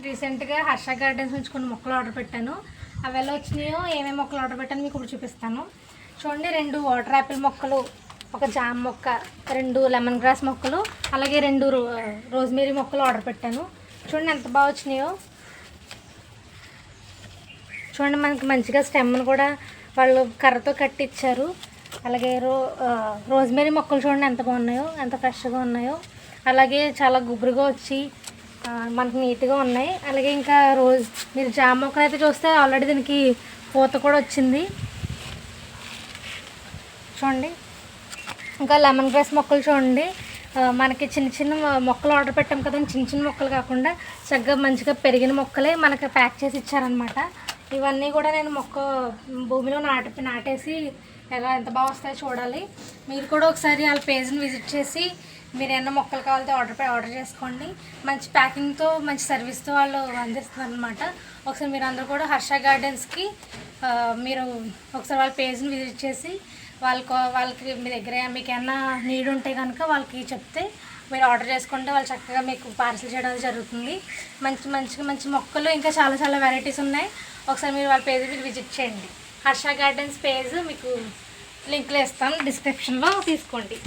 రీసెంట్గా హర్ష గార్డెన్స్ నుంచి కొన్ని మొక్కలు ఆర్డర్ పెట్టాను. అవి ఎలా వచ్చినాయో, ఏమేమి మొక్కలు ఆర్డర్ పెట్టాను మీకు ఇప్పుడు చూపిస్తాను. చూడండి, 2 వాటర్ యాపిల్ మొక్కలు, ఒక జామ్ మొక్క, 2 లెమన్ గ్రాస్ మొక్కలు, అలాగే 2 రోజ్మేరీ మొక్కలు ఆర్డర్ పెట్టాను. చూడండి ఎంత బాగా వచ్చినాయో. చూడండి, మనకి మంచిగా స్టెమ్ను కూడా వాళ్ళు కర్రతో కట్టించారు. అలాగే రోజ్మేరీ మొక్కలు చూడండి ఎంత బాగున్నాయో, ఎంత ఫ్రెష్గా ఉన్నాయో. అలాగే చాలా గుబురుగా వచ్చి మనకు నీట్గా ఉన్నాయి. అలాగే ఇంకా మీరు జామ మొక్కలు అయితే చూస్తే ఆల్రెడీ దీనికి పూత కూడా వచ్చింది చూడండి. ఇంకా లెమన్ గ్రాస్ మొక్కలు చూడండి, మనకి చిన్న చిన్న మొక్కలు ఆర్డర్ పెట్టాం కదా, చిన్న చిన్న మొక్కలు కాకుండా చక్కగా మంచిగా పెరిగిన మొక్కలే మనకి ప్యాక్ చేసి ఇచ్చారనమాట. ఇవన్నీ కూడా నేను భూమిలో నాటేసి ఎంత బాగా వస్తాయో చూడాలి. మీరు కూడా ఒకసారి వాళ్ళ పేజ్ని విజిట్ చేసి మీరు ఎన్న మొక్కలు కావాలితే ఆర్డర్ చేసుకోండి. మంచి ప్యాకింగ్తో, మంచి సర్వీస్తో వాళ్ళు అందిస్తున్నారు అనమాట. ఒకసారి మీరు అందరూ కూడా హర్ష గార్డెన్స్కి మీరు ఒకసారి వాళ్ళ పేజ్ని విజిట్ చేసి వాళ్ళకి మీ దగ్గర మీకు ఏమన్నా నీడ్ ఉంటే కనుక వాళ్ళకి చెప్తే మీరు ఆర్డర్ చేసుకుంటే వాళ్ళు చక్కగా మీకు పార్సల్ చేయడం జరుగుతుంది. మంచి మొక్కలు ఇంకా చాలా చాలా వెరైటీస్ ఉన్నాయి. ఒకసారి మీరు వాళ్ళ పేజ్ విజిట్ చేయండి. హర్ష గార్డెన్స్ పేజ్ మీకు లింక్లో ఇస్తాను, డిస్క్రిప్షన్లో తీసుకోండి.